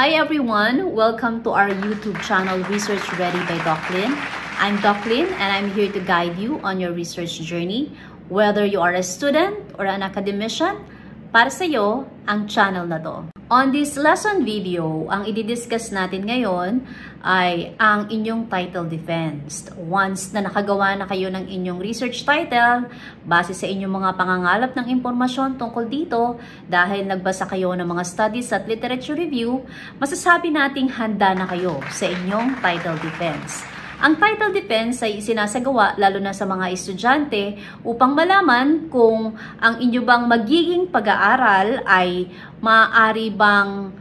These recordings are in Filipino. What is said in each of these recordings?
Hi everyone! Welcome to our YouTube channel, Research Ready by Doc Lynn. I'm Doc Lynn and I'm here to guide you on your research journey. Whether you are a student or an academician, para sa iyo ang channel na to. On this lesson video, ang i-discuss natin ngayon ay ang inyong title defense. Once na nakagawa na kayo ng inyong research title, base sa inyong mga pangangalap ng impormasyon tungkol dito, dahil nagbasa kayo ng mga studies at literature review, masasabi nating handa na kayo sa inyong title defense. Ang title defense ay sinasagawa lalo na sa mga estudyante upang malaman kung ang inyo bang magiging pag-aaral ay maaari bang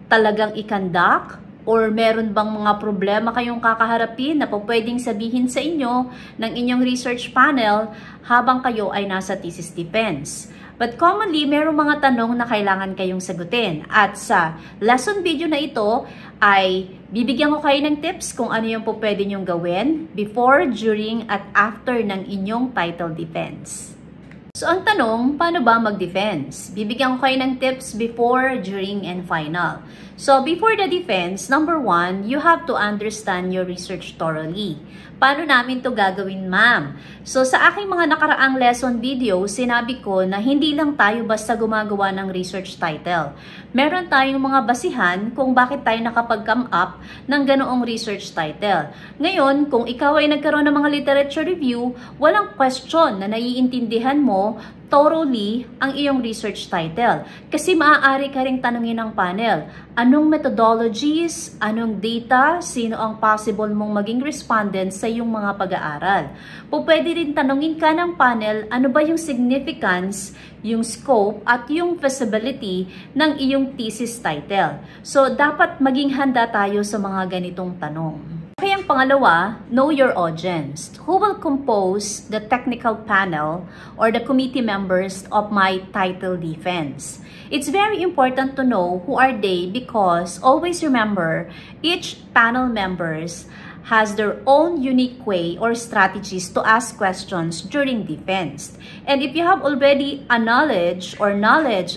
talagang i-conduct or meron bang mga problema kayong kakaharapin na pwedeng sabihin sa inyo ng inyong research panel habang kayo ay nasa thesis defense. But commonly, merong mga tanong na kailangan kayong sagutin. At sa lesson video na ito ay bibigyan ko kayo ng tips kung ano yung pwede nyong gawin before, during, at after ng inyong title defense. So ang tanong, paano ba mag-defense? Bibigyan ko kayo ng tips before, during, and final. So before the defense, number 1, you have to understand your research thoroughly. Paano namin to gagawin, ma'am? So sa aking mga nakaraang lesson video, sinabi ko na hindi lang tayo basta gumagawa ng research title. Meron tayong mga basihan kung bakit tayo nakapag-come up ng ganoong research title. Ngayon, kung ikaw ay nagkaroon ng mga literature review, walang question na naiintindihan mo thoroughly ang iyong research title. Kasi maaari ka ring tanungin ng panel, anong methodologies, anong data, sino ang possible mong maging respondents sa iyong mga pag-aaral. Pwede rin tanungin ka ng panel, ano ba yung significance, yung scope, at yung feasibility ng iyong thesis title. So, dapat maging handa tayo sa mga ganitong tanong. Kaya ang pangalawa, know your audience. Who will compose the technical panel or the committee members of my title defense? It's very important to know who are they because always remember, each panel members has their own unique way or strategies to ask questions during defense. And if you have already a knowledge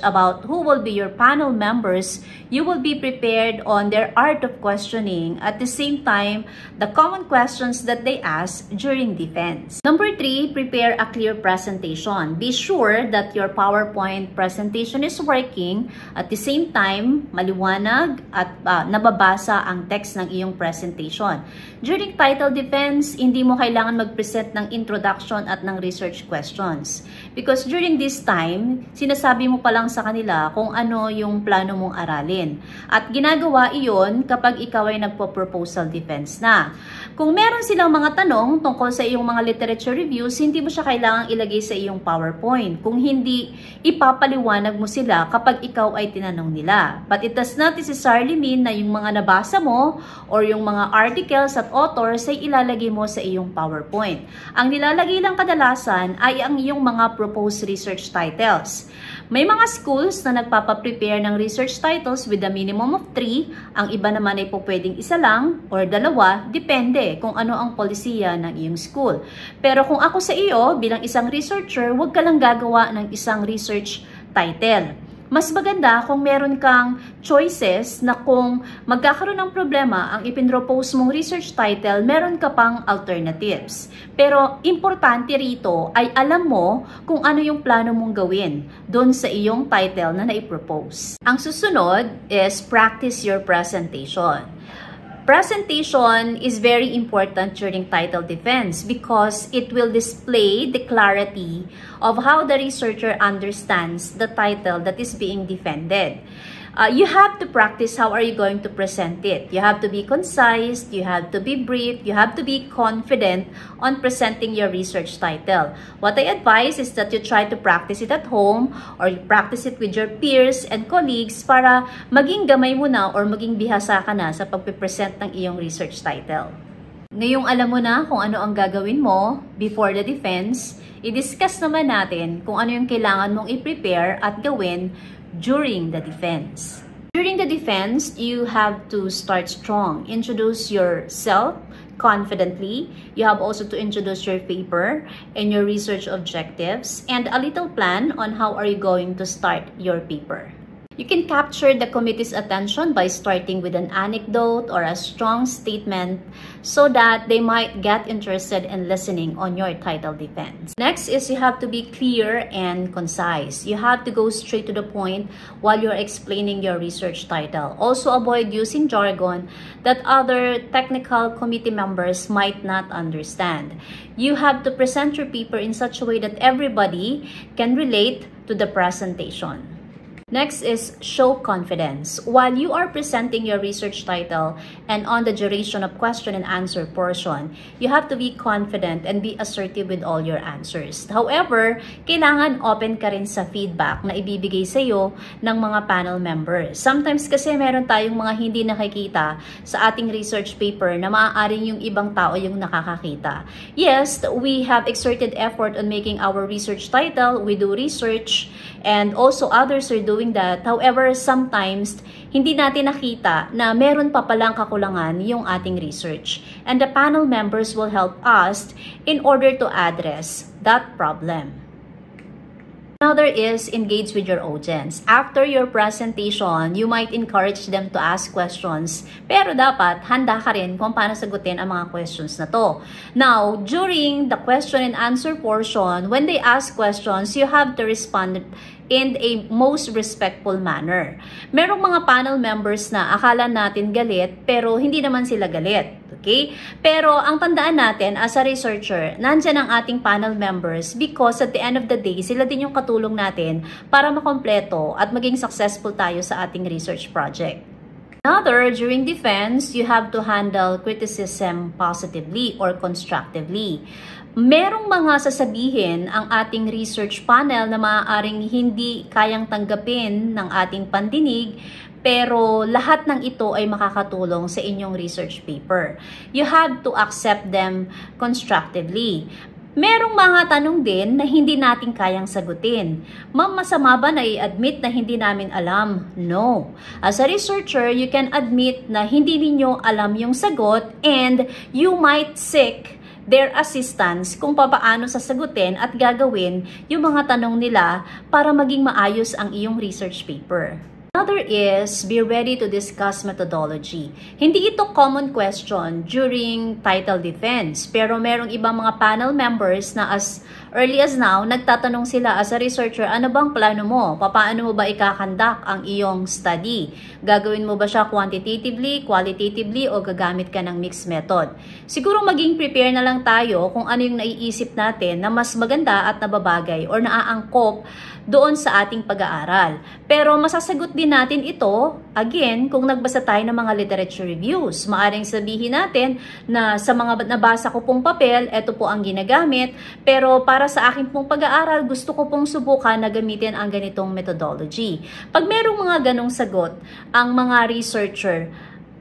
about who will be your panel members, you will be prepared on their art of questioning, at the same time, the common questions that they ask during defense. Number 3, prepare a clear presentation. Be sure that your PowerPoint presentation is working, at the same time, maliwanag at nababasa ang text ng iyong presentation. During title defense, hindi mo kailangan mag-present ng introduction at ng research questions. Because during this time, sinasabi mo pa lang sa kanila kung ano yung plano mong aralin. At ginagawa iyon kapag ikaw ay nagpo-proposal defense na. Kung meron silang mga tanong tungkol sa iyong mga literature reviews, hindi mo siya kailangang ilagay sa iyong PowerPoint. Kung hindi, ipapaliwanag mo sila kapag ikaw ay tinanong nila. But it does not necessarily mean na yung mga nabasa mo or yung mga articles at authors ay ilalagay mo sa iyong PowerPoint. Ang nilalagay lang kadalasan ay ang iyong mga proposed research titles. May mga schools na nagpapaprepare ng research titles with a minimum of 3. Ang iba naman ay po pwedeng isa lang or dalawa, depende kung ano ang polisiya ng iyong school. Pero kung ako sa iyo, bilang isang researcher, huwag ka lang gagawa ng isang research title. Mas maganda kung meron kang choices na kung magkakaroon ng problema ang ipinropose mong research title, meron ka pang alternatives. Pero importante rito ay alam mo kung ano yung plano mong gawin doon sa iyong title na naipropose. Ang susunod is practice your presentation. Presentation is very important during title defense because it will display the clarity of how the researcher understands the title that is being defended. You have to practice how are you going to present it. You have to be concise, you have to be brief, you have to be confident on presenting your research title. What I advise is that you try to practice it at home or you practice it with your peers and colleagues para maging gamay mo na or maging bihasa ka na sa pagpipresent ng iyong research title. Ngayong alam mo na kung ano ang gagawin mo before the defense, i-discuss naman natin kung ano yung kailangan mong i-prepare at gawin during the defense. During the defense, you have to start strong. Introduce yourself confidently. You have also to introduce your paper and your research objectives and a little plan on how are you going to start your paper. You can capture the committee's attention by starting with an anecdote or a strong statement so that they might get interested in listening on your title defense. Next is you have to be clear and concise. You have to go straight to the point while you're explaining your research title. Also avoid using jargon that other technical committee members might not understand. You have to present your paper in such a way that everybody can relate to the presentation. Next is show confidence. While you are presenting your research title and on the duration of question and answer portion, you have to be confident and be assertive with all your answers. However, kailangan open ka rin sa feedback na ibibigay sa iyo ng mga panel members. Sometimes kasi meron tayong mga hindi nakikita sa ating research paper na maaaring yung ibang tao yung nakakakita. Yes, we have exerted effort on making our research title. We do research and also others are doing that. However, sometimes hindi natin nakita na meron pa palang kakulangan yung ating research. And the panel members will help us in order to address that problem. Another is engage with your audience. After your presentation, you might encourage them to ask questions. Pero dapat handa ka rin kung paano sagutin ang mga questions na to. Now, during the question and answer portion, when they ask questions, you have to respond in a most respectful manner. Merong mga panel members na akala natin galit, pero hindi naman sila galit. Okay? Pero ang tandaan natin as a researcher, nandyan ang ating panel members because at the end of the day, sila din yung katulong natin para makompleto at maging successful tayo sa ating research project. Another, during defense, you have to handle criticism positively or constructively. Merong mga sasabihin ang ating research panel na maaaring hindi kayang tanggapin ng ating pandinig, pero lahat ng ito ay makakatulong sa inyong research paper. You have to accept them constructively. Merong mga tanong din na hindi natin kayang sagutin. Ma'am, masama ba na i-admit na hindi namin alam? No. As a researcher, you can admit na hindi ninyo alam yung sagot and you might seek their assistance kung papaano sasagutin at gagawin yung mga tanong nila para maging maayos ang iyong research paper. Another is, be ready to discuss methodology. Hindi ito common question during title defense, pero merong ibang mga panel members na as early as now, nagtatanong sila as a researcher, ano bang plano mo? Paano mo ba ikakandak ang iyong study? Gagawin mo ba siya quantitatively, qualitatively, o gagamit ka ng mixed method? Siguro maging prepare na lang tayo kung ano yung naiisip natin na mas maganda at nababagay or naaangkop doon sa ating pag-aaral. Pero masasagot din natin ito, again, kung nagbasa tayo ng mga literature reviews. Maaring sabihin natin na sa mga nabasa ko pong papel, ito po ang ginagamit, pero para sa akin pong pag-aaral, gusto ko pong subukan na gamitin ang ganitong methodology. Pag merong mga ganong sagot, ang mga researcher,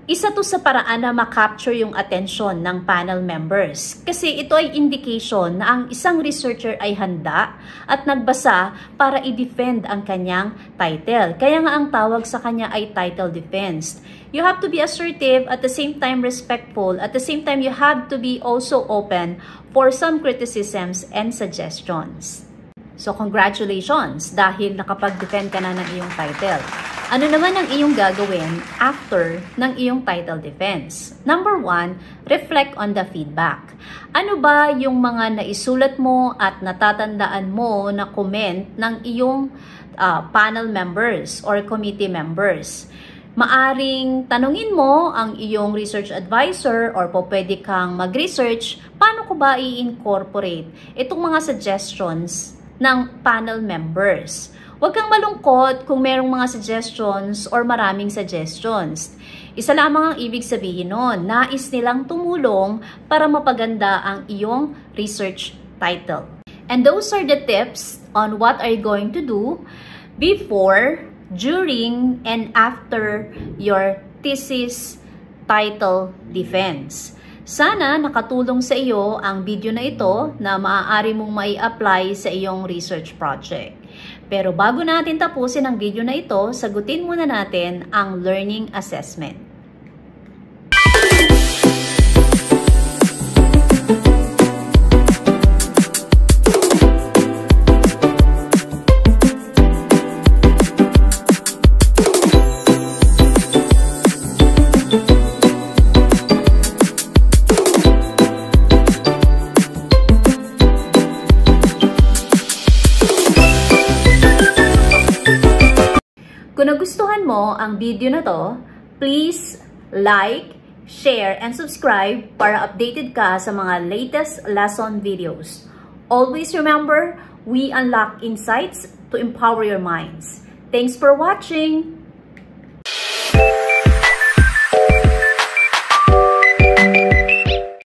isa to sa paraan na makapture yung attention ng panel members. Kasi ito ay indication na ang isang researcher ay handa at nagbasa para i-defend ang kanyang title. Kaya nga ang tawag sa kanya ay title defense. You have to be assertive, at the same time respectful, at the same time you have to be also open for some criticisms and suggestions. So congratulations dahil nakapag-defend ka na ng iyong title. Ano naman ang iyong gagawin after ng iyong title defense? Number 1, reflect on the feedback. Ano ba yung mga naisulat mo at natatandaan mo na comment ng iyong panel members or committee members? Maaring tanungin mo ang iyong research advisor or po pwede kang mag-research, paano ko ba i-incorporate itong mga suggestions ng panel members? Huwag kang malungkot kung merong mga suggestions or maraming suggestions. Isa lamang ang ibig sabihin nun, nais nilang tumulong para mapaganda ang iyong research title. And those are the tips on what are you going to do before, during, and after your thesis title defense. Sana nakatulong sa iyo ang video na ito na maaari mong mai-apply sa iyong research project. Pero bago natin tapusin ang video na ito, sagutin muna natin ang learning assessment. Kung nagustuhan mo ang video na to, please like, share, and subscribe para updated ka sa mga latest lesson videos. Always remember, we unlock insights to empower your minds. Thanks for watching!